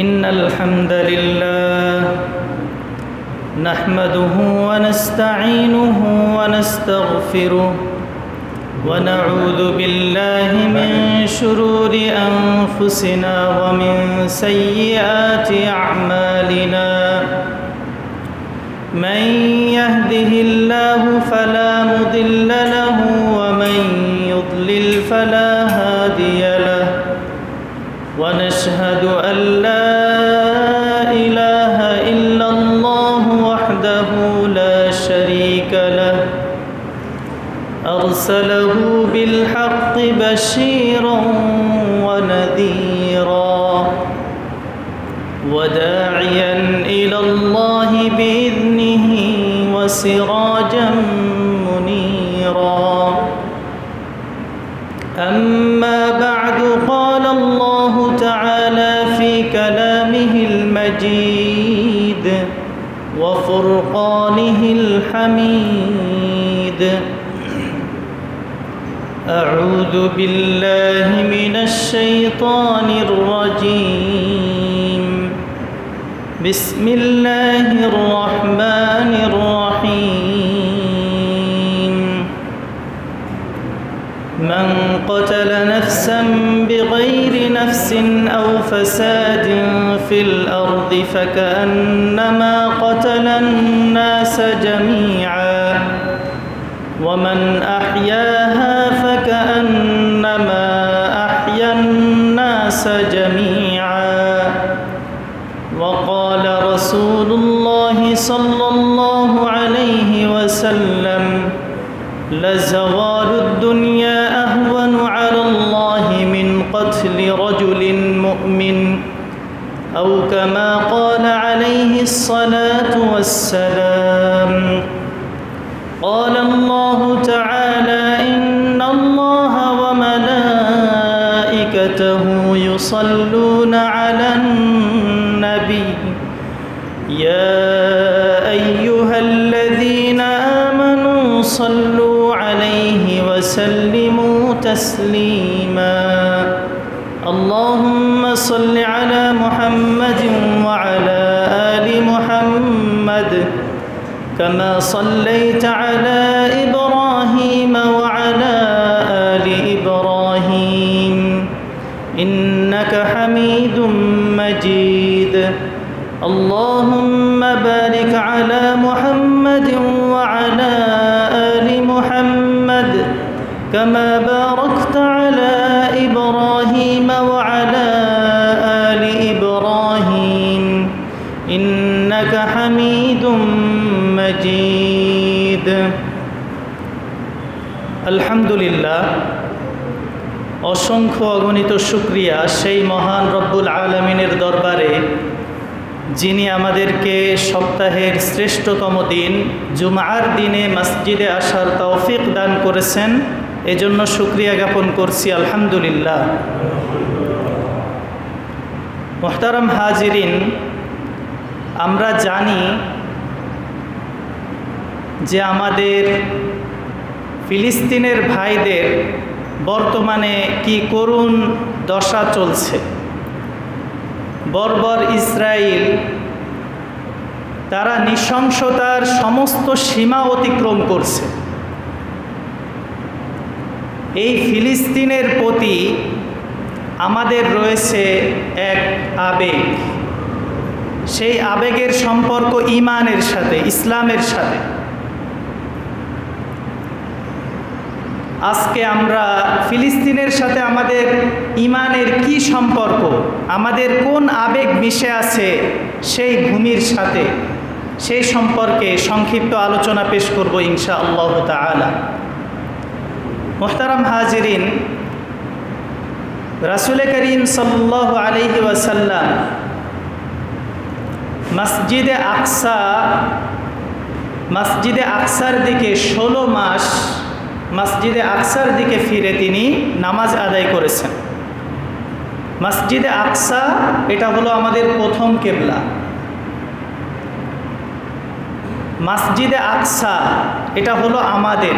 إن الحمد لله نحمده ونستعينه ونستغفره ونعوذ بالله من شرور أنفسنا ومن سيئات أعمالنا من يهده الله فلا مضل له ومن يضلل فلا هادي له ونشهد أن لا إله إلا الله وحده لا شريك له أرسله بالحق بشيرا ونذيرا وداعيا إلى الله بإذنه وسراجا منيرا أما بعد قال الله تعالى في كلامه المجيد وفرقانه الحميد أعوذ بالله من الشيطان الرجيم بسم الله الرحمن الرحيم من قتل نفسا بغير نفس أو فساد في الأرض فكأنما قتل الناس جميعا ومن أحياها فكأنما أحيا الناس جميعا وقال رسول الله صلى الله عليه وسلم لزوال الدنيا أهون على الله من قتل رجل مؤمن أو كما قال عليه الصلاة والسلام قال الله تعالى إن الله وملائكته يصلون على النبي يا أيها الذين آمنوا صلوا عليه وسلموا تسليما اللهم صل على محمد وعلى آل محمد كما صليت على إبراهيم وعلى آل إبراهيم إنك حميد مجيد اللهم بارك على محمد وعلى آل محمد كما باركت على إبراهيم وعلى آل إبراهيم إنك حميد مجيد আলহামদুলিল্লাহ অসংখ্য অগণিত শুকরিয়া সেই মহান রব্বুল আলামিনের দরবারে যিনি আমাদেরকে সপ্তাহের শ্রেষ্ঠতম দিন জুমআর দিনে মসজিদে আসার তৌফিক দান করেছেন এজন্য শুকরিয়া জ্ঞাপন করছি আলহামদুলিল্লাহ। মুহতারাম হাজিরিন, আমরা জানি যে আমাদের ফিলিস্তিনের ভাইদের বর্তমানে কি করুণ দশা চলছে। বর্বর ইসরায়েল তারা নৃশংসতার সমস্ত সীমা অতিক্রম করছে। এই ফিলিস্তিনের প্রতি আমাদের রয়েছে এক আবেগ, সেই আবেগের সম্পর্ক ঈমানের সাথে, ইসলামের সাথে। আজকে আমরা ফিলিস্তিনের সাথে আমাদের ঈমানের কি সম্পর্ক, আমাদের কোন আবেগ মিশে আছে সেই ভূমির সাথে, সেই সম্পর্কে সংক্ষিপ্ত আলোচনা পেশ করব ইনশাআল্লাহ তাআলা। মুহতারাম হাজিরিন, রাসূল করিম সাল্লাল্লাহু আলাইহি ওয়াসাল্লাম মসজিদে আকসার দিকে 16 মাস মসজিদে আকসার দিকে ফিরে তিনি নামাজ আদায় করেছেন। মসজিদে আকসা এটা হলো আমাদের প্রথম কিবলা। মসজিদে আকসা এটা হলো আমাদের,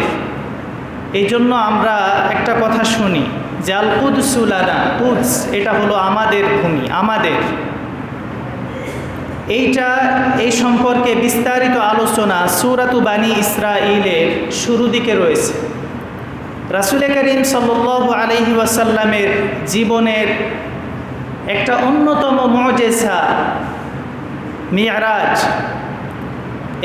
এই জন্য আমরা একটা কথা শুনি যে আল কুদসু লানা, কুদস এটা হলো আমাদের ভূমি, আমাদের। এই সম্পর্কে বিস্তারিত আলোচনা সূরাতু বানী ইসরাঈলের শুরু দিকে রয়েছে। রাসূল করিম সাল্লাল্লাহু আলাইহি ওয়াসাল্লামের জীবনের একটা অন্যতম মুজিজা মিরাজ।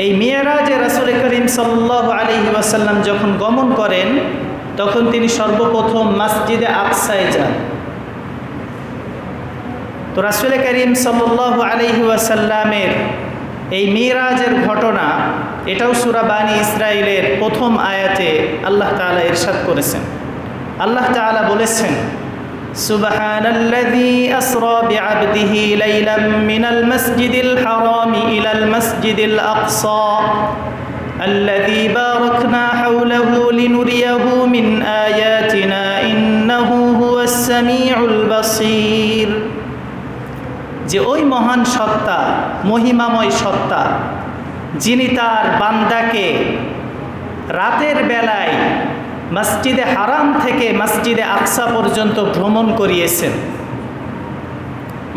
এই মিরাজে রাসূল করিম সাল্লাল্লাহু আলাইহি ওয়াসাল্লাম যখন গমন করেন তখন তিনি সর্বপ্রথম মসজিদে আকসায় যান। তো রাসূল করিম সাল্লাল্লাহু আলাইহি ওয়াসাল্লামের এই মিরাজের ঘটনা এটাও সূরা বানী ইসরাঈলের প্রথম আয়াতে আল্লাহ তাআলা ইরশাদ করেছেন। আল্লাহ তাআলা বলেছেন, সুবহানাল্লাযী আসরা বিআবদিহি লাইলাম মিনাল মাসজিদিল হারামি ইলাল মাসজিদিল আকসা আল্লাযী বারাকনা হাওলাহু লিনুরিয়াহু মিন আয়াতিনা ইন্নাহু হুয়াস সামিউল বাসীর। যে ওই মহান সত্তা, মহিমাময় সত্তা, যিনি তার বান্দাকে রাতের বেলায় মসজিদে হারাম থেকে মসজিদে আকসা পর্যন্ত ভ্রমণ করিয়েছেন।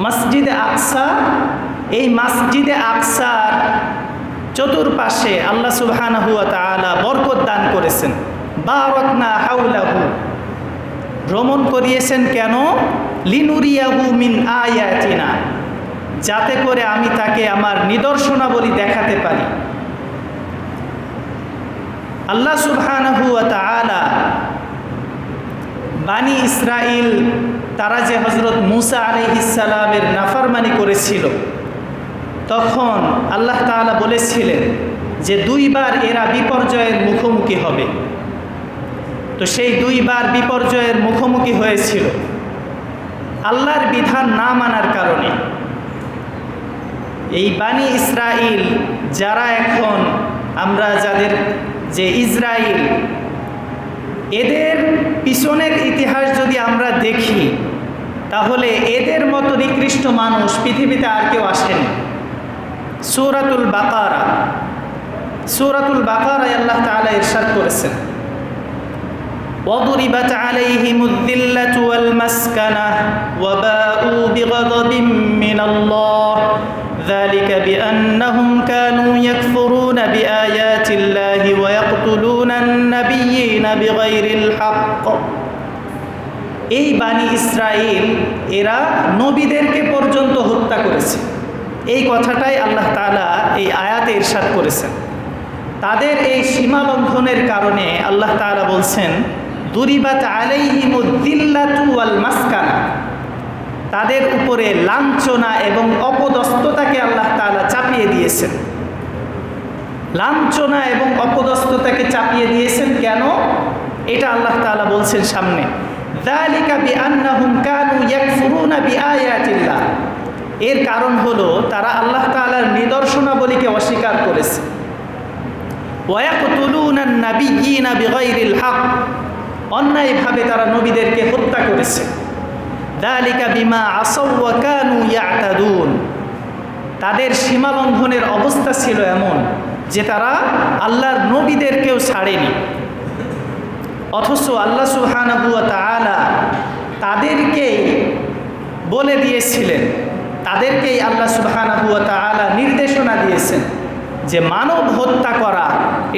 মসজিদে আকসা, এই মসজিদে আকসার চতুর্পাশে আল্লাহ সুবহানাহু ওয়া তাআলা বরকত দান করেছেন। বারাকনা হাওলাহু, ভ্রমণ করিয়েছেন কেন? লিনুরিয়াহু মিন আয়াতিনা, যাতে করে আমি তাকে আমার নিদর্শনাবলী দেখাতে পারি। আল্লাহ সুবহানাহু ওয়া তাআলা বানী ইসরাঈল তারা যে হযরত মূসা আলাইহিস সালামের নাফরমানি করেছিল, তখন আল্লাহ তাআলা বলেছিলেন যে দুইবার এরা বিপর্যয়ের মুখোমুখি হবে। তো সেই দুইবার বিপর্যয়ের মুখোমুখি হয়েছিল আল্লাহর বিধান না মানার কারণে। এই বানী ইসরাঈল যারা এখন আমরা যাদের যে ইসরাঈল, এদের পিছনের ইতিহাস যদি আমরা দেখি তাহলে এদের মতো নিকৃষ্ট মানুষ পৃথিবীতে আর কেউ আসেনি। সূরাতুল বাকারায় আল্লাহ তাআলা ইরশাদ করেছেন, وضربت عليهم الذلة والمسكنة وباءوا بغضب من الله ذلك بأنهم كانوا يكفرون بآيات الله ويقتلون النبيين بغير الحق। এই বানী ইসরাঈল এরা নবীদেরকে পর্যন্ত হত্যা করেছে। এই কথাটাই আল্লাহ তাআলা এই আয়াতে ইরশাদ করেছেন। তাদের এই সীমা লঙ্ঘনের কারণে আল্লাহ তাআলা বলছেন, দুরিবাত আলাইহিমুদ দিল্লাতু ওয়াল মাসকানা, তাদের উপরে লাঞ্ছনা এবং অপদস্থতাকে আল্লাহ তাআলা চাপিয়ে দিয়েছেন। লাঞ্ছনা এবং অপদস্থতাকে চাপিয়ে দিয়েছেন কেন? এটা আল্লাহ তাআলা বলছেন সামনে, যালিকা বিআন্নাহুম কানু ইয়াকফুরুনা বিআয়াতিল্লাহ, এর কারণ হলো তারা আল্লাহ তাআলার নিদর্শনাবলীকে অস্বীকার করেছে। ওয়া ইয়াকতুলুনান নাবিয়্যিনা বিগাইরিল হক, অন্যায়ভাবে তারা নবীদেরকে হত্যা করেছে। যালিকা বিমা আসাউ ওয়া কানু ইয়াতাদুন, তাদের সীমা লঙ্ঘনের অবস্থা ছিল এমন যে তারা আল্লাহর নবীদেরকেও ছাড়েনি। অথচ আল্লাহ সুবহানাহু ওয়া তাআলা তাদেরকেই বলে দিয়েছিলেন, তাদেরকেই আল্লাহ সুবহানাহু ওয়া তাআলা নির্দেশনা দিয়েছেন যে মানব হত্যা করা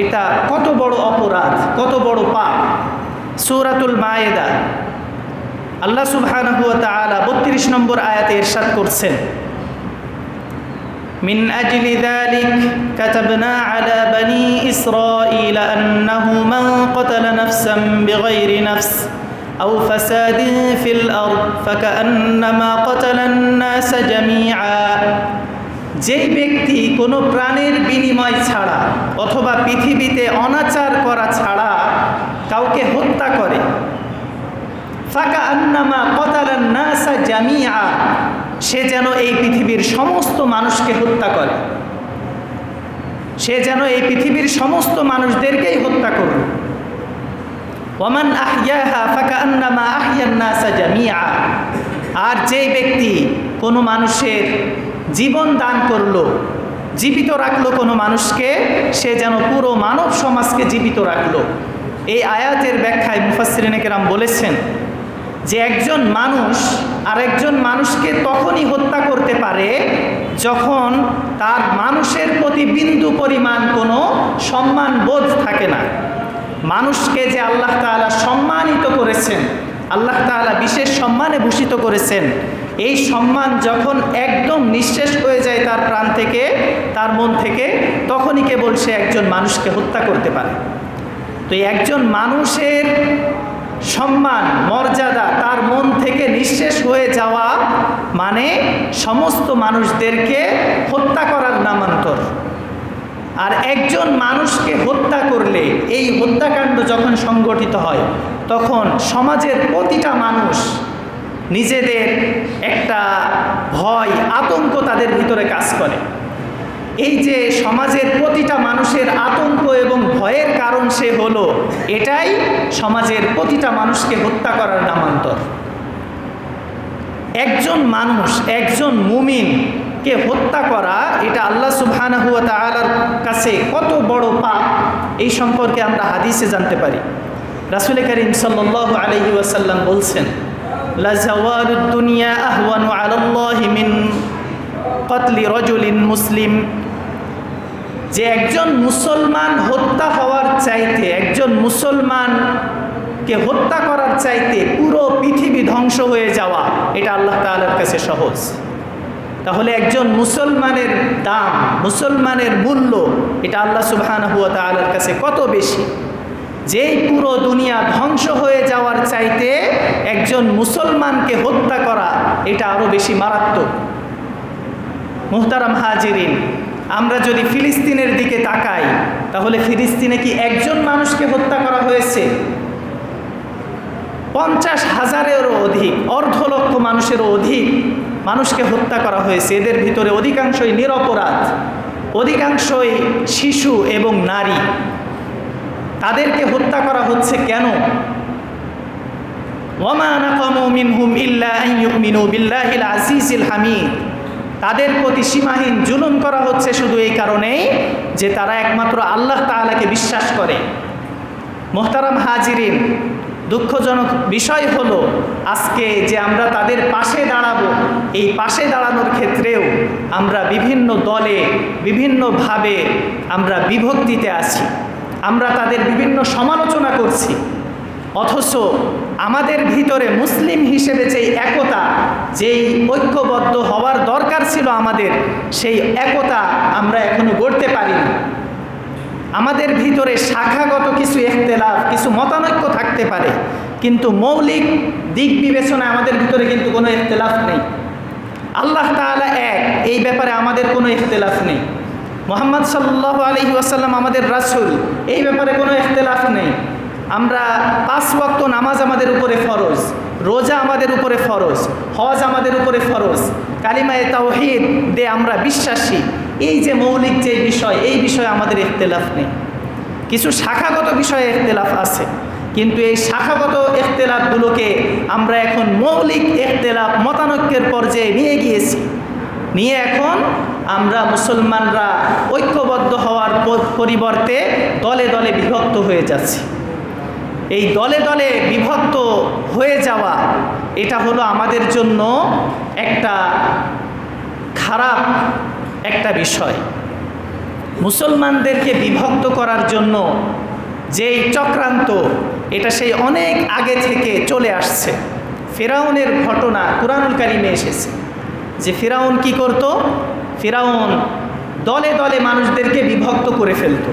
এটা কত বড় অপরাধ, কত বড় পাপ। সূরাতুল মায়েদা আল্লাহ সুবহানাহু ওয়া তাআলা ৩২ নম্বর আয়াতে ইরশাদ করছেন, মিন আজলি যালিক কাতাবনা আলা বানি ইসরাঈল আন্নাহু মান ক্বাতালা নাফসান বিগাইরি নাফস আও ফাসাদিন ফিল আরদ ফাকান্নামা ক্বাতালান নাস জামিআ। যেই ব্যক্তি কোনো প্রাণের বিনিময় ছাড়া অথবা পৃথিবীতে অনাচার করা ছাড়া কাউকে হত্যা করে, ফাকান্নামা ক্বাতালান নাস জামিআ, সে যেন এই পৃথিবীর সমস্ত মানুষকে হত্যা করে, সে যেন এই পৃথিবীর সমস্ত মানুষদেরকেই হত্যা করল। ওয়ামান আহইয়াহা ফাকান্নামা আহইয়ান নাস জামিআ, আর যেই ব্যক্তি কোনো মানুষের জীবন দান করলো, জীবিত রাখলো কোনো মানুষকে, সে যেন পুরো মানব সমাজকে জীবিত রাখলো। এই আয়াতের ব্যাখ্যায় মুফাসসিরিনে কেরাম বলেছেন যে একজন মানুষ আরেকজন মানুষকে তখনই হত্যা করতে পারে যখন তার মানুষের প্রতি বিন্দু পরিমাণ কোনো সম্মান বোধ থাকে না। মানুষকে যে আল্লাহ তাআলা সম্মানিত করেছেন, আল্লাহ তাআলা বিশেষ সম্মানে ভূষিত করেছেন, এই সম্মান যখন একদম নিঃশেষ হয়ে যায় তার প্রাণ থেকে, তার মন থেকে, তখনই কেবল সে একজন মানুষকে হত্যা করতে পারে। তো একজন মানুষের সম্মান মর্যাদা তার মন থেকে নিঃশেষ হয়ে যাওয়া মানে সমস্ত মানুষদেরকে হত্যা করার নামান্তর। আর একজন মানুষকে হত্যা করলে, এই হত্যাকাণ্ড যখন সংগঠিত হয়, তখন সমাজের প্রতিটা মানুষ নিজেদের একটা ভয় আতঙ্ক তাদের ভিতরে কাজ করে। এই যে সমাজের প্রতিটা মানুষের আতঙ্ক এবং ভয়ের কারণ সে হলো, এটাই সমাজের প্রতিটা মানুষকে হত্যা করার নামান্তর। একজন মানুষ, একজন মুমিনকে হত্যা করা, এটা আল্লাহ সুবহানাহু ওয়া তাআলার কাছে কত বড় পাপ, এই সম্পর্কে আমরা হাদিসে জানতে পারি। রাসূল করিম সাল্লাল্লাহু আলাইহি ওয়াসাল্লাম বলছেন, লা জাওয়ালুদ দুনিয়া আহওয়ানু আলাল্লাহি মিন কতলি রাজুলিন মুসলিম, যে একজন মুসলমান হত্যা হওয়ার চাইতে, একজন মুসলমানকে হত্যা করার চাইতে পুরো পৃথিবী ধ্বংস হয়ে যাওয়া, এটা আল্লাহ তাআলার কাছে সহজ। তাহলে একজন মুসলমানের দাম, মুসলমানের মূল্য, এটা আল্লাহ সুবহানাহু ওয়া তাআলার কাছে কত বেশি, যেই পুরো দুনিয়া ধ্বংস হয়ে যাওয়ার চাইতে একজন মুসলমানকে হত্যা করা, এটা আরও বেশি মারাত্মক। মুহতারাম হাজিরিন, আমরা যদি ফিলিস্তিনের দিকে তাকাই, তাহলে ফিলিস্তিনে কি একজন মানুষকে হত্যা করা হয়েছে? 50,000-এরও অধিক, 1,2,00,000 মানুষেরও অধিক মানুষকে হত্যা করা হয়েছে। এদের ভিতরে অধিকাংশই নিরপরাধ, অধিকাংশই শিশু এবং নারী। তাদেরকে হত্যা করা হচ্ছে কেন? ওয়ামা নাকামু মিনহুম ইল্লা আন ইউমিনু বিল্লাহিল আজিজিল হামিদ, তাদের প্রতি সীমাহীন জুলুম করা হচ্ছে শুধু এই কারণেই যে তারা একমাত্র আল্লাহ তাআলাকে বিশ্বাস করে। মুহতারাম হাজিরিন, দুঃখজনক বিষয় হলো আজকে যে আমরা তাদের পাশে দাঁড়াবো, এই পাশে দাঁড়ানোর ক্ষেত্রেও আমরা বিভিন্ন দলে, বিভিন্নভাবে আমরা বিভক্তিতে আছি। আমরা তাদের বিভিন্ন সমালোচনা করছি, অথচ আমাদের ভিতরে মুসলিম হিসেবে যেই একতা, যেই ঐক্যবদ্ধ হওয়ার দরকার ছিল আমাদের, সেই একতা আমরা এখনো গড়তে পারিনি। আমাদের ভিতরে শাখাগত কিছু ইখতিলাফ, কিছু মতানৈক্য থাকতে পারে, কিন্তু মৌলিক দিক বিবেচনায় আমাদের ভিতরে কিন্তু কোনো ইখতিলাফ নেই। আল্লাহ তাআলা এক, এই ব্যাপারে আমাদের কোনো ইখতিলাফ নেই। মুহাম্মদ সাল্লাল্লাহু আলাইহি ওয়াসাল্লাম আমাদের রাসূল, এই ব্যাপারে কোনো ইখতিলাফ নেই। আমরা 5 ওয়াক্ত নামাজ আমাদের উপরে ফরজ, রোজা আমাদের উপরে ফরজ, হজ আমাদের উপরে ফরজ, কালিমায়ে তাওহীদ দে আমরা বিশ্বাসী। এই যে মৌলিক যে বিষয়, এই বিষয়ে আমাদের ইখতিলাফ নেই। কিছু শাখাগত বিষয়ে ইখতিলাফ আছে, কিন্তু এই শাখাগত ইখতিলাফগুলোকে আমরা এখন মৌলিক ইখতিলাফ, মতানৈক্যের পর্যায়ে নিয়ে গিয়েছি। নিয়ে এখন আমরা মুসলমানরা ঐক্যবদ্ধ হওয়ার পরিবর্তে দলে দলে বিভক্ত হয়ে যাচ্ছি। এই দলে দলে বিভক্ত হয়ে যাওয়া, এটা হলো আমাদের জন্য একটা খারাপ একটা বিষয়। মুসলমানদেরকে বিভক্ত করার জন্য যেই চক্রান্ত, এটা সেই অনেক আগে থেকে চলে আসছে। ফিরাউনের ঘটনা কুরআনুল কারীমে এসেছে যে ফিরাউন কি করত? ফিরাউন দলে দলে মানুষদেরকে বিভক্ত করে ফেলত।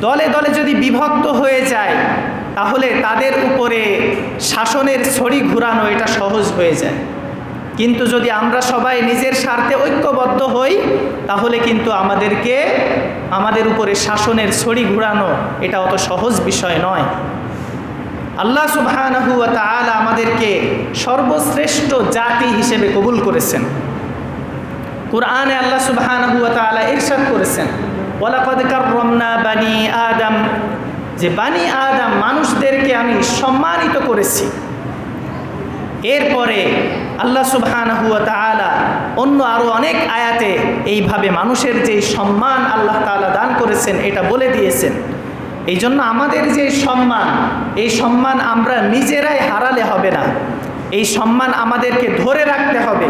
দলে দলে যদি বিভক্ত হয়ে যায়, তাহলে তাদের উপরে শাসনের ছড়ি ঘুরানো এটা সহজ হয়ে যায়। কিন্তু যদি আমরা সবাই নিজের স্বার্থে ঐক্যবদ্ধ হই, তাহলে কিন্তু আমাদের উপরে শাসনের ছড়ি ঘুরানো এটা অত সহজ বিষয় নয়। আল্লাহ সুবহানাহু ওয়া তাআলা আমাদেরকে সর্বশ্রেষ্ঠ জাতি হিসেবে কবুল করেছেন। কুরআনে আল্লাহ সুবহানাহু ওয়া তাআলা ইরশাদ করেছেন, ওয়ালাকাদ কাররামনা বানি আদম, যে বানি আদম মানুষদেরকে আমি সম্মানিত করেছি। এরপরে আল্লাহ সুবহানাহু ওয়া তাআলা অন্য আরও অনেক আয়াতে এইভাবে মানুষের যে সম্মান আল্লাহ তাআলা দান করেছেন এটা বলে দিয়েছেন। এই জন্য আমাদের যে সম্মান, এই সম্মান আমরা নিজেরাই হারালে হবে না, এই সম্মান আমাদেরকে ধরে রাখতে হবে।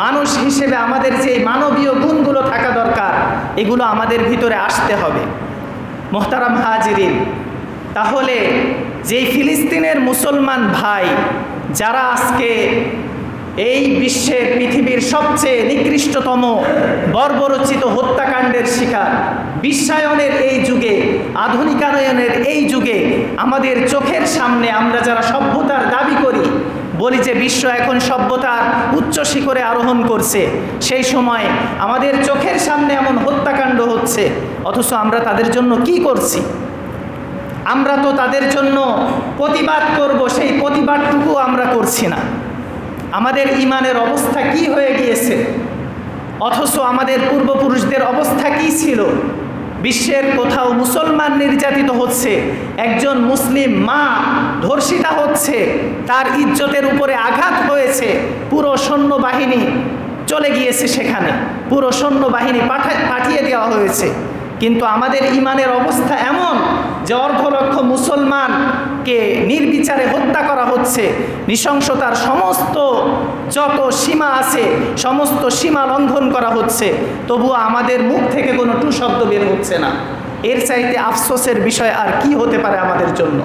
মানুষ হিসেবে আমাদের যে মানবীয় গুণগুলো থাকা দরকার, এগুলো আমাদের ভিতরে আসতে হবে। মোহতারাম হাজিরিন, তাহলে যেই ফিলিস্তিনের মুসলমান ভাই যারা আজকে এই বিশ্বের পৃথিবীর সবচেয়ে নিকৃষ্টতম বর্বরচিত হত্যাকাণ্ডের শিকার, বিশ্বায়নের এই যুগে, আধুনিকায়নের এই যুগে আমাদের চোখের সামনে আমরা যারা সভ্যতার দাবি করি, বলি যে বিশ্ব এখন সভ্যতার উচ্চ শিখরে আরোহণ করছে, সেই সময় আমাদের চোখের সামনে এমন হত্যাকাণ্ড হচ্ছে, অথচ আমরা তাদের জন্য কি করছি? আমরা তো তাদের জন্য প্রতিবাদ করব, সেই প্রতিবাদটুকু আমরা করছি না। আমাদের ঈমানের অবস্থা কি হয়ে গিয়েছে? অথচ আমাদের পূর্বপুরুষদের অবস্থা কি ছিল? বিশ্বের কোথাও মুসলমান নির্যাতিত হচ্ছে, একজন মুসলিম মা ধর্ষিতা হচ্ছে, তার ইজ্জতের উপরে আঘাত হয়েছে, পুরো সৈন্যবাহিনী চলে গিয়েছে, সেখানে পুরো সৈন্যবাহিনী পাঠিয়ে দেওয়া হয়েছে। কিন্তু আমাদের ঈমানের অবস্থা এমন যে অর্ধ লক্ষ মুসলমানকে নির্বিচারে হত্যা করা হচ্ছে, নৃশংসতার সমস্ত যত সীমা আছে সমস্ত সীমা লঙ্ঘন করা হচ্ছে, তবুও আমাদের মুখ থেকে কোনো টু শব্দ বের হচ্ছে না। এর চাইতে আফসোসের বিষয় আর কি হতে পারে আমাদের জন্য?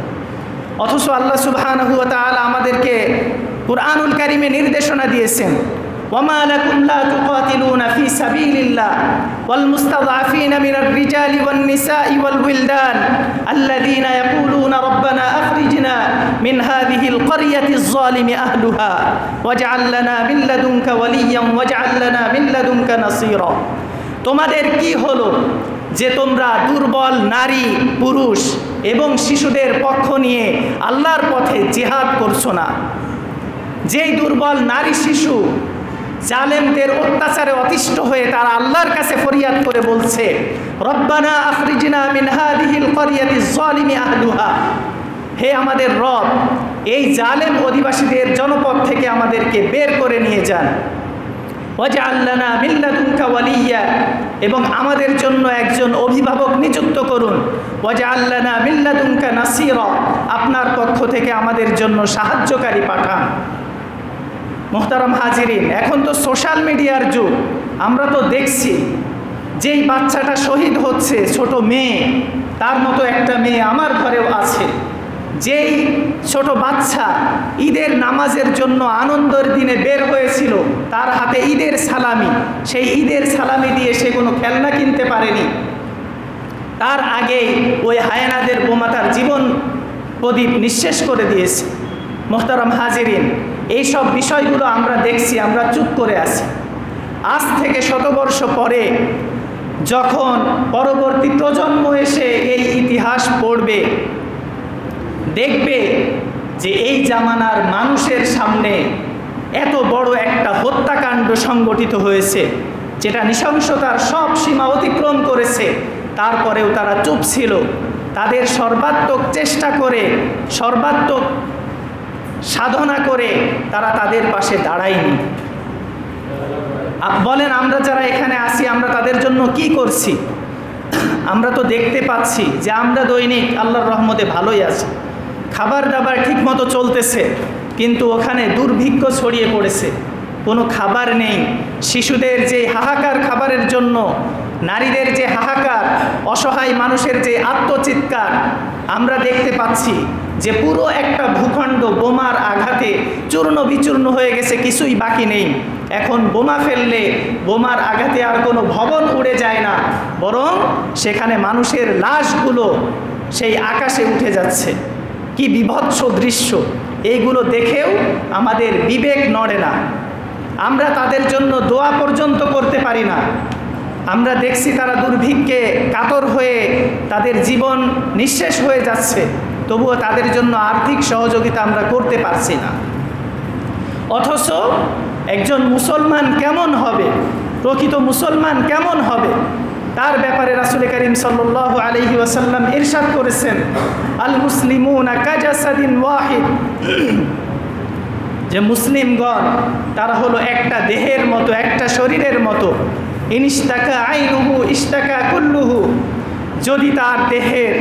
অথচ আল্লাহ সুবহানাহু ওয়া তাআলা আমাদেরকে কুরআনুল কারীমে নির্দেশনা দিয়েছেন, وما لكم لا تقاتلون في سبيل الله والمستضعفين من الرجال والنساء والولدان الذين يقولون ربنا أخرجنا من هذه القرية الظالم أهلها واجعل لنا من لدنك وليا واجعل لنا من لدنك نصيرا। তোমাদের কি হলো যে তোমরা দুর্বল নারী, পুরুষ এবং শিশুদের পক্ষ নিয়ে আল্লাহর পথে জিহাদ করছো না? যেই দুর্বল নারী, শিশু জালেমদের অত্যাচারে অতিষ্ঠ হয়ে তারা আল্লাহর কাছে ফরিয়াদ করে বলছে, রব্বানা আখরিজনা মিন হাযিহিল ক্বরিয়াতিজ যালিমি আহলুহা, হে আমাদের রব, এই জালেম অধিবাসীদের জনপদ থেকে আমাদেরকে বের করে নিয়ে যান। ওয়াজআল লানা মিন লাদুনকা ওয়ালিয়্যা, এবং আমাদের জন্য একজন অভিভাবক নিযুক্ত করুন। ওয়াজআল লানা মিন লাদুনকা নাসীরা, আপনার পক্ষ থেকে আমাদের জন্য সাহায্যকারী পাঠান। মোহতারাম হাজিরিন, এখন তো সোশ্যাল মিডিয়ার যুগ, আমরা তো দেখছি যেই বাচ্চাটা শহীদ হচ্ছে, ছোট মেয়ে, তার মতো একটা মেয়ে আমার ঘরেও আছে। যেই ছোট বাচ্চা ঈদের নামাজের জন্য আনন্দের দিনে বের হয়েছিল, তার হাতে ঈদের সালামি, সেই ঈদের সালামি দিয়ে সে কোনো খেলনা কিনতে পারেনি, তার আগেই ওই হায়নাদের বোমা তার জীবন প্রদীপ নিঃশেষ করে দিয়েছে। মোহতারাম হাজিরিন, এই সব বিষয়গুলো আমরা দেখছি, আমরা চুপ করে আছি। আজ থেকে শতবর্ষ পরে যখন পরবর্তী প্রজন্ম এসে এই ইতিহাস পড়বে, দেখবে যে এই জামানার মানুষের সামনে এত বড় একটা হত্যাকাণ্ড সংগঠিত হয়েছে, যেটা নৃশংসতার সব সীমা অতিক্রম করেছে, তারপরেও তারা চুপ ছিল। তাদের সর্বাত্মক চেষ্টা করে, সর্বাত্মক সাধনা করে তারা তাদের পাশে দাঁড়ায়নি। বলেন, আমরা যারা এখানে আসি, আমরা তাদের জন্য কি করছি? আমরা তো দেখতে পাচ্ছি যে আমরা দৈনিক আল্লাহর রহমতে ভালোই আছি, খাবার দাবার ঠিকমতো চলতেছে, কিন্তু ওখানে দুর্ভিক্ষ ছড়িয়ে পড়েছে, কোনো খাবার নেই। শিশুদের যে হাহাকার খাবারের জন্য, নারীদের যে হাহাকার, অসহায় মানুষের যে আত্মচিৎকার, আমরা দেখতে পাচ্ছি যে পুরো একটা ভূখণ্ড বোমার আঘাতে চূর্ণ বিচূর্ণ হয়ে গেছে, কিছুই বাকি নেই। এখন বোমা ফেললে বোমার আঘাতে আর কোনো ভবন উড়ে যায় না, বরং সেখানে মানুষের লাশগুলো সেই আকাশে উঠে যাচ্ছে। কি বিভৎস দৃশ্য! এইগুলো দেখেও আমাদের বিবেক নড়ে না, আমরা তাদের জন্য দোয়া পর্যন্ত করতে পারি না। আমরা দেখছি তারা দুর্ভিক্ষে কাতর হয়ে তাদের জীবন নিঃশেষ হয়ে যাচ্ছে, তবুও তাদের জন্য আর্থিক সহযোগিতা আমরা করতে পারছি না। অথচ একজন মুসলমান কেমন হবে, প্রকৃত মুসলমান কেমন হবে, তার ব্যাপারে রাসূল করিম সাল্লাল্লাহু আলাইহি ওয়াসাল্লাম ইরশাদ করেছেন, আল মুসলিমুনা কাজাসাদিন ওয়াহিদ, যে মুসলিমগণ তারা হলো একটা দেহের মতো, একটা শরীরের মতো। ইনিস্তাকা আইনুহু ইস্তাকা কুল্লুহু, যদি তার দেহের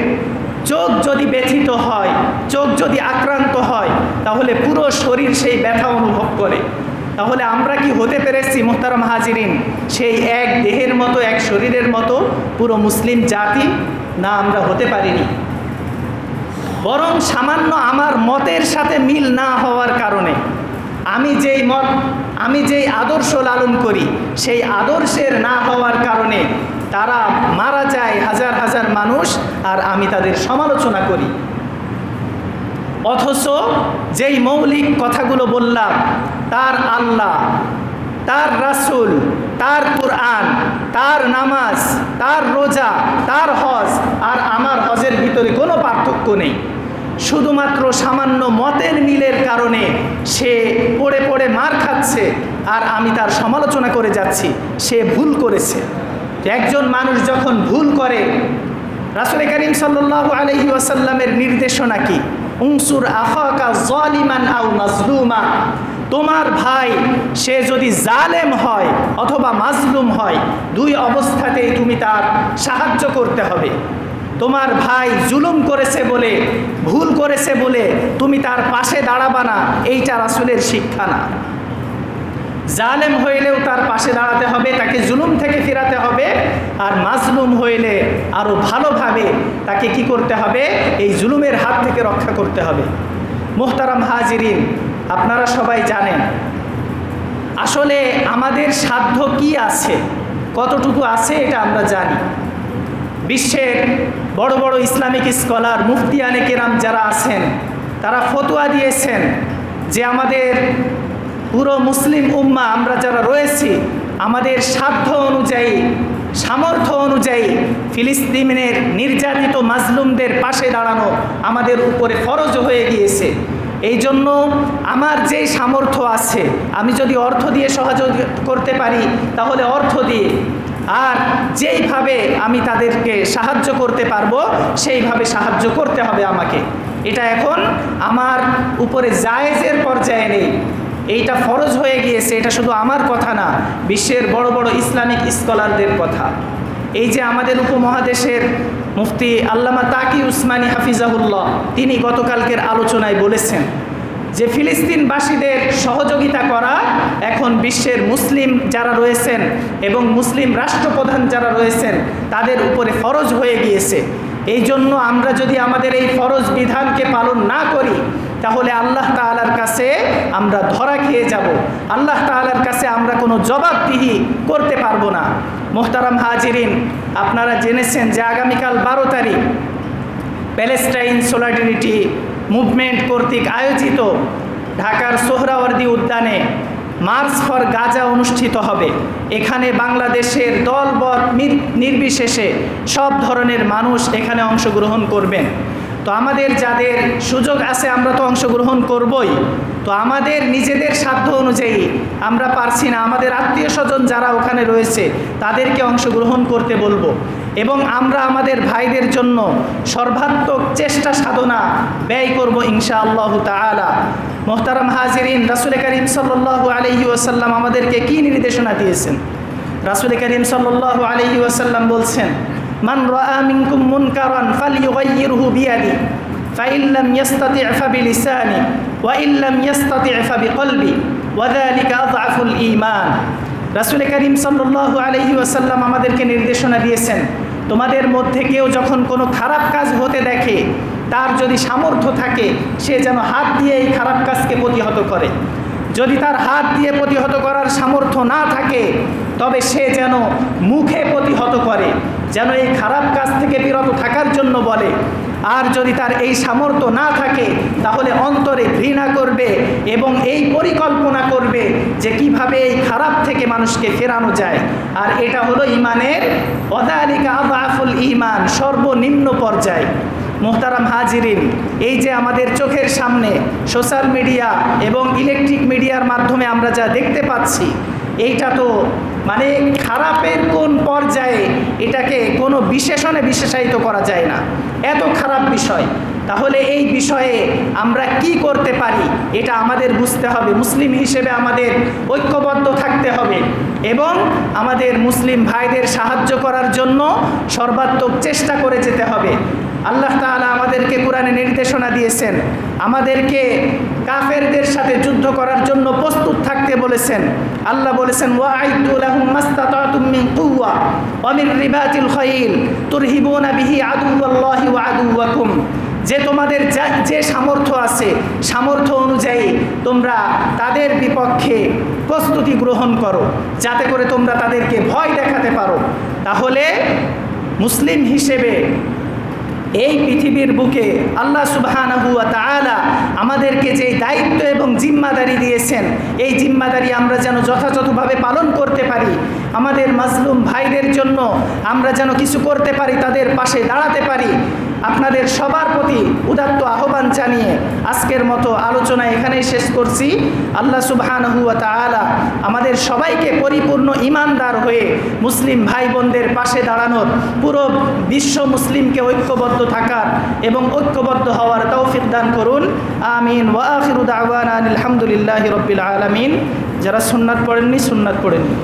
চোখ যদি ব্যথিত হয়, চোখ যদি আক্রান্ত হয়, তাহলে পুরো শরীর সেই ব্যথা অনুভব করে। তাহলে আমরা কি হতে পেরেছি মুহতারাম হাজিরিন সেই এক দেহের মতো, এক শরীরের মতো পুরো মুসলিম জাতি? না, আমরা হতে পারিনি। বরং সামান্য আমার মতের সাথে মিল না হওয়ার কারণে, আমি যেই আদর্শ লালন করি সেই আদর্শের না হওয়ার কারণে তারা মারা যায় হাজার হাজার মানুষ, আর আমি তাদের সমালোচনা করি। অথচ যেই মৌলিক কথাগুলো বললাম, তার আল্লাহ, তার রাসূল, তার কুরআন, তার নামাজ, তার রোজা, তার হজ আর আমার হজের ভিতরে কোনো পার্থক্য নেই। শুধুমাত্র সামান্য মতের মিলের কারণে সে পড়ে পড়ে মার খাচ্ছে, আর আমি তার সমালোচনা করে যাচ্ছি। সে ভুল করেছে। একজন মানুষ যখন ভুল করে, রাসূল করিম সাল্লাল্লাহু আলাইহি ওয়াসাল্লামের নির্দেশনা কি? উনসুর আখাকা যালিমান আও মাজলুমা, তোমার ভাই সে যদি জালেম হয় অথবা মাজলুম হয়, দুই অবস্থাতেই তুমি তার সাহায্য করতে হবে। তোমার ভাই জুলুম করেছে বলে, ভুল করেছে বলে তুমি তার পাশে দাঁড়াবা না, এইটা রাসূলের শিক্ষা না। জালেম হইলেও তার পাশে দাঁড়াতে হবে, তাকে জুলুম থেকে ফেরাতে হবে, আর মাজলুম হইলে আরও ভালোভাবে তাকে কি করতে হবে? এই জুলুমের হাত থেকে রক্ষা করতে হবে। মুহতারাম হাজিরিন, আপনারা সবাই জানেন আসলে আমাদের সাধ্য কি আছে, কতটুকু আছে এটা আমরা জানি। বিশ্বের বড় বড় ইসলামিক স্কলার, মুফতিয়ানে কেরাম যারা আছেন, তারা ফতোয়া দিয়েছেন যে আমাদের পুরো মুসলিম উম্মাহ আমরা যারা রয়েছি, আমাদের সাধ্য অনুযায়ী, সামর্থ্য অনুযায়ী ফিলিস্তিনের নির্যাতিত মাজলুমদের পাশে দাঁড়ানো আমাদের উপরে ফরজ হয়ে গিয়েছে। এই জন্য আমার যেই সামর্থ্য আছে, আমি যদি অর্থ দিয়ে সহযোগিতা করতে পারি তাহলে অর্থ দিয়ে, আর যেইভাবে আমি তাদেরকে সাহায্য করতে পারবো সেইভাবে সাহায্য করতে হবে আমাকে। এটা এখন আমার উপরে জায়েজের পর্যায়ে নেই, এইটা ফরজ হয়ে গিয়েছে। এটা শুধু আমার কথা না, বিশ্বের বড় বড় ইসলামিক স্কলারদের কথা। এই যে আমাদের উপমহাদেশের মুফতি আল্লামা তাকি উসমানী হাফিজাহুল্লাহ, তিনি গতকালকের আলোচনায় বলেছেন যে ফিলিস্তিনবাসীদের সহযোগিতা করা এখন বিশ্বের মুসলিম যারা রয়েছেন এবং মুসলিম রাষ্ট্রপ্রধান যারা রয়েছেন তাদের উপরে ফরজ হয়ে গিয়েছে। এই জন্য আমরা যদি আমাদের এই ফরজ বিধানকে পালন না করি তাহলে আল্লাহ তাআলার কাছে আমরা ধরা খেয়ে যাব, আল্লাহ তাআলার কাছে আমরা কোনো জবাবদিহি করতে পারবো না। মুহতারাম হাজিরিন, আপনারা জেনেছেন যে আগামীকাল 12 তারিখ প্যালেস্টাইন সলিডারিটি মুভমেন্ট কর্তৃক আয়োজিত ঢাকার সোহরাওয়ার্দী উদ্যানে মার্চ ফর গাজা অনুষ্ঠিত হবে। এখানে বাংলাদেশের দলবল নির্বিশেষে সব ধরনের মানুষ এখানে অংশগ্রহণ করবেন। তো আমাদের যাদের সুযোগ আছে আমরা তো অংশগ্রহণ করবই, তো আমাদের নিজেদের সাধ্য অনুযায়ী আমরা পারছি না, আমাদের আত্মীয় স্বজন যারা ওখানে রয়েছে তাদেরকে অংশগ্রহণ করতে বলবো, এবং আমরা আমাদের ভাইদের জন্য সর্বাত্মক চেষ্টা সাধনা ব্যয় করব ইনশাআল্লাহু তাআলা। মুহতারাম হাজিরিন, রাসূল করিম সাল্লাল্লাহু আলাইহি ওয়াসাল্লাম আমাদেরকে কি নির্দেশনা দিয়েছেন? রাসূল করিম সাল্লাল্লাহু আলাইহি ওয়াসাল্লাম বলছেন, মান রাআ মিনকুম মুনকারান ফালইউগাইয়িরহু বিয়াদি ফাইন লাম ইস্তাতি' ফাবিলিসানি ওয়া ইন লাম ইস্তাতি' ফাবিকলবি ওয়া যালিকা আযআফুল ঈমান। রাসূল করিম সাল্লাল্লাহু আলাইহি ওয়াসাল্লাম আমাদেরকে নির্দেশনা দিয়েছেন, তোমাদের মধ্যে কেউ যখন কোনো খারাপ কাজ হতে দেখে, তার যদি সামর্থ্য থাকে সে যেন হাত দিয়ে এই খারাপ কাজকে প্রতিহত করে। যদি তার হাত দিয়ে প্রতিহত করার সামর্থ্য না থাকে তবে সে যেন মুখে প্রতিহত করে, যেন এই খারাপ কাজ থেকে বিরত থাকার জন্য বলে। আর যদি তার এই সামর্থ্য না থাকে তাহলে অন্তরে ঘৃণা করবে এবং এই পরিকল্পনা করবে যে কিভাবে এই খারাপ থেকে মানুষকে ফেরানো যায়। আর এটা হলো ঈমানের ওয়াযালিকা আযআফুল ঈমান, সর্বনিম্ন পর্যায়। মুহতারাম হাজিরিন, এই যে আমাদের চোখের সামনে সোশ্যাল মিডিয়া এবং ইলেকট্রিক মিডিয়ার মাধ্যমে আমরা যা দেখতে পাচ্ছি, এইটা তো মানে খারাপের কোন পর্যায়ে এটাকে কোনো বিশেষণে বিশেষায়িত করা যায় না, এত খারাপ বিষয়। তাহলে এই বিষয়ে আমরা কি করতে পারি এটা আমাদের বুঝতে হবে। মুসলিম হিসেবে আমাদের ঐক্যবদ্ধ থাকতে হবে এবং আমাদের মুসলিম ভাইদের সাহায্য করার জন্য সর্বাত্মক চেষ্টা করে যেতে হবে। আল্লাহ তাআলা আমাদেরকে কোরআনে নির্দেশনা দিয়েছেন, আমাদেরকে কাফেরদের সাথে যুদ্ধ করার জন্য প্রস্তুত থাকতে বলেছেন। আল্লাহ বলেছেন ওয়াইদু লাহুম মাস্তাতাতুম মিন কুওয়া ওয়া মিন রিবাতিল খাইল তুরহিবুনা বিহি আদুওয়াল্লাহি ওয়া আদুওয়াকুম, যে তোমাদের যে সামর্থ্য আছে সামর্থ্য অনুযায়ী তোমরা তাদের বিপক্ষে প্রস্তুতি গ্রহণ করো, যাতে করে তোমরা তাদেরকে ভয় দেখাতে পারো। তাহলে মুসলিম হিসেবে এই পৃথিবীর বুকে আল্লাহ সুবহানাহু ওয়া তাআলা আমাদেরকে যে দায়িত্ব এবং জিম্মাদারি দিয়েছেন, এই জিম্মাদারি আমরা যেন যথাযথভাবে পালন করতে পারি। আমাদের মাজলুম ভাইদের জন্য আমরা যেন কিছু করতে পারি, তাদের পাশে দাঁড়াতে পারি। আপনাদের সবার প্রতি উদাত্ত আহ্বান জানিয়ে আজকের মতো আলোচনা এখানেই শেষ করছি। আল্লাহ সুবহানাহু ওয়া তাআলা আমাদের সবাইকে পরিপূর্ণ ঈমানদার হয়ে মুসলিম ভাই বোনদের পাশে দাঁড়ানোর, পুরো বিশ্ব মুসলিমকে ঐক্যবদ্ধ থাকার এবং ঐক্যবদ্ধ হওয়ার তৌফিক দান করুন। আমিন। ওয়া আখিরু দাওয়ানা আলহামদুলিল্লাহি রাব্বিল আলামিন। যারা সুন্নাত পড়েননি সুন্নাত পড়েননি।